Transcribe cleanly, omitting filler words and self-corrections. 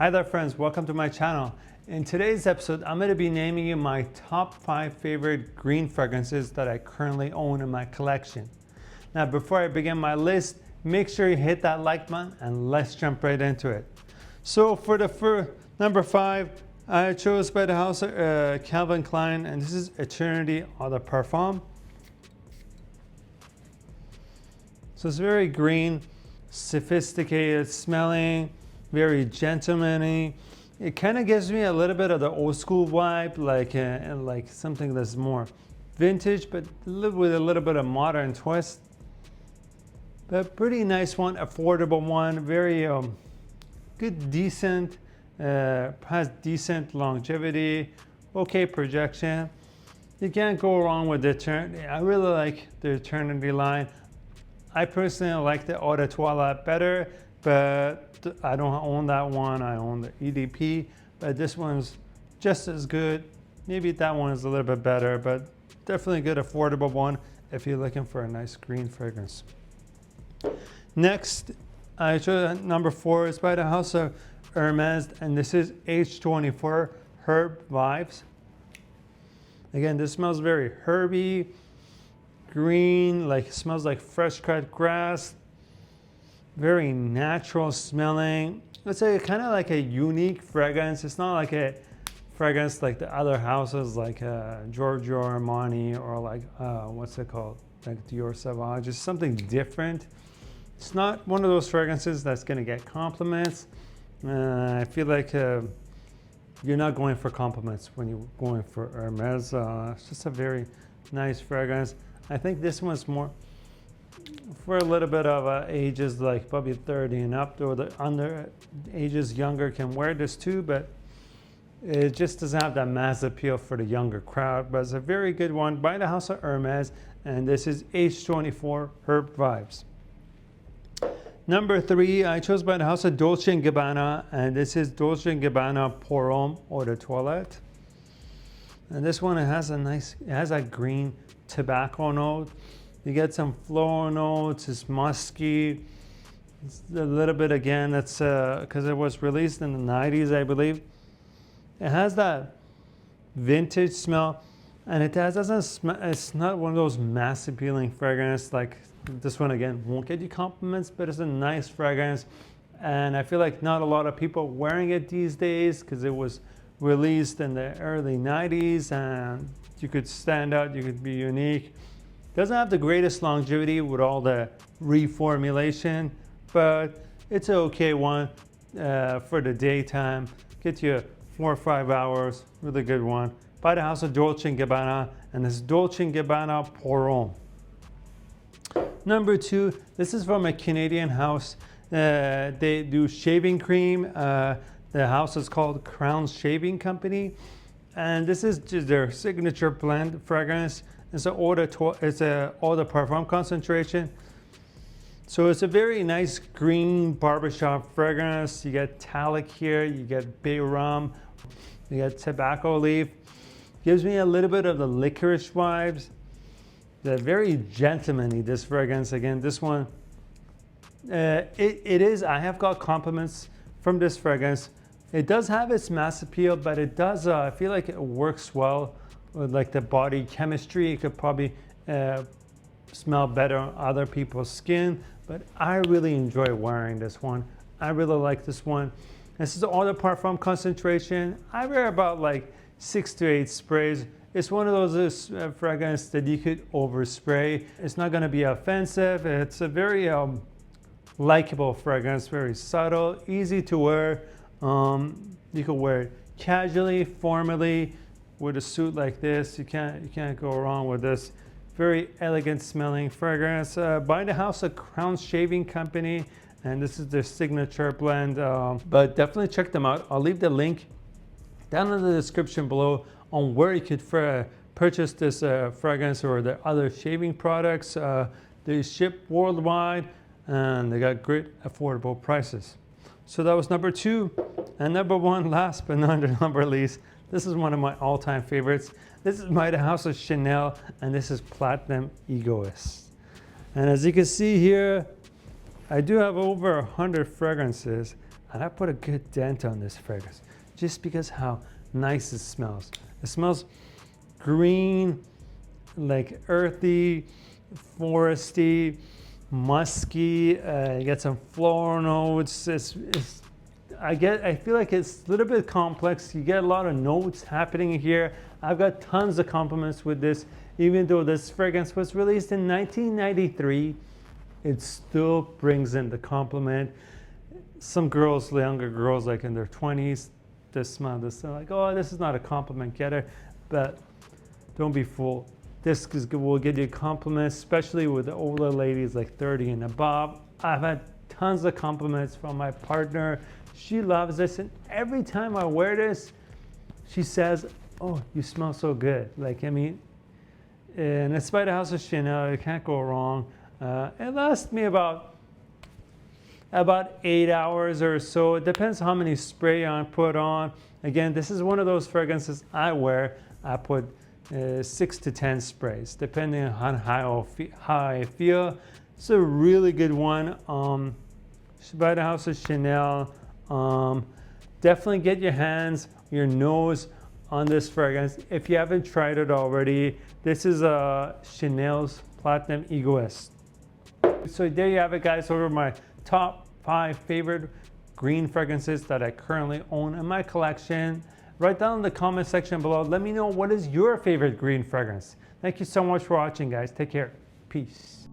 Hi there friends, welcome to my channel. In today's episode, I'm going to be naming you my top 5 favorite green fragrances that I currently own in my collection. Now before I begin my list, make sure you hit that like button and let's jump right into it. So for the number 5, I chose by the house Calvin Klein, and this is Eternity Eau de Parfum. So it's very green, sophisticated smelling, very gentlemanly. It kind of gives me a little bit of the old school vibe, like something that's more vintage, but with a little bit of modern twist. But pretty nice one, affordable one, very good, decent, has decent longevity, okay projection. You can't go wrong with the Eternity. I really like the Eternity line. I personally like the Eau de Toilette better, but I don't own that one. I own the EDP, but this one's just as good. Maybe that one is a little bit better, but definitely a good affordable one if you're looking for a nice green fragrance. Next, I chose number 4 is by the house of Hermès, and this is H24 Herb Vibes. Again, this smells very herby, green, like smells like fresh cut grass. Very natural smelling. Let's say kind of like a unique fragrance. It's not like a fragrance like the other houses like Giorgio Armani or like what's it called, like Dior Sauvage. It's something different. It's not one of those fragrances that's going to get compliments. I feel like you're not going for compliments when you're going for Hermès. It's just a very nice fragrance. I think this one's more for a little bit of ages like probably 30 and up, or the under ages younger can wear this too, but it just doesn't have that mass appeal for the younger crowd. But it's a very good one by the house of Hermès, and this is H24 Herb Vibes. Number 3, I chose by the house of Dolce & Gabbana, and this is Dolce & Gabbana Pour Homme Eau de Toilette. And this one, it has a green tobacco note. You get some floral notes, it's musky. It's a little bit, again, that's because it was released in the 90s, I believe. It has that vintage smell, and doesn't smell, it's not one of those mass appealing fragrances like this one. Again, won't get you compliments, but it's a nice fragrance. And I feel like not a lot of people wearing it these days because it was released in the early 90s, and you could stand out, you could be unique. Doesn't have the greatest longevity with all the reformulation, but it's an okay one for the daytime. Get you 4 or 5 hours, really good one. By the house of Dolce & Gabbana, and this Dolce & Gabbana Pour Homme. Number 2, this is from a Canadian house. They do shaving cream. The house is called Crown Shaving Company, and this is just their signature blend fragrance. It's an Eau de Parfum concentration. So it's a very nice green barbershop fragrance. You get talc here, you get bay rum, you get tobacco leaf. Gives me a little bit of the licorice vibes. They're very gentlemanly, this fragrance. Again, this one, it is, I have got compliments from this fragrance. It does have its mass appeal, but it does, I feel like it works well with like the body chemistry. It could probably smell better on other people's skin, but I really enjoy wearing this one. I really like this one. This is Eau de Parfum concentration. I wear about like 6 to 8 sprays. It's one of those fragrances that you could overspray. It's not going to be offensive. It's a very likable fragrance, very subtle, easy to wear. You can wear it casually, formally, with a suit like this. You can't go wrong with this. Very elegant smelling fragrance by the house of Crown Shaving Company, and this is their signature blend. But definitely check them out. I'll leave the link down in the description below on where you could purchase this fragrance or the other shaving products. They ship worldwide, and they got great affordable prices. So that was number 2. And number 1, last but not number least, this is one of my all-time favorites. This is by the house of Chanel, and this is Platinum Égoïste. And as you can see here, I do have over 100 fragrances. and I put a good dent on this fragrance just because how nice it smells. It smells green, like earthy, foresty, musky. You get some floral notes. I feel like it's a little bit complex. You get a lot of notes happening here. I've got tons of compliments with this. Even though this fragrance was released in 1993, it still brings in the compliment. Some girls, younger girls, like in their 20s, they smell this. They're like, oh, this is not a compliment getter. But don't be fooled. This will give you compliments, especially with the older ladies like 30 and above. I've had tons of compliments from my partner. She loves this, and every time I wear this, she says, oh, you smell so good. Like, I mean, and it's by the House of Chanel. You can't go wrong. It lasts me about 8 hours or so. It depends how many spray I put on. Again, this is one of those fragrances I wear. I put 6 to 10 sprays, depending on how I feel. It's a really good one. By the House of Chanel. Definitely get your hands, your nose on this fragrance if you haven't tried it already. This is Chanel's Platinum Égoïste. So there you have it, guys. Those are my top 5 favorite green fragrances that I currently own in my collection. Write down in the comment section below. Let me know what is your favorite green fragrance. Thank you so much for watching, guys. Take care. Peace.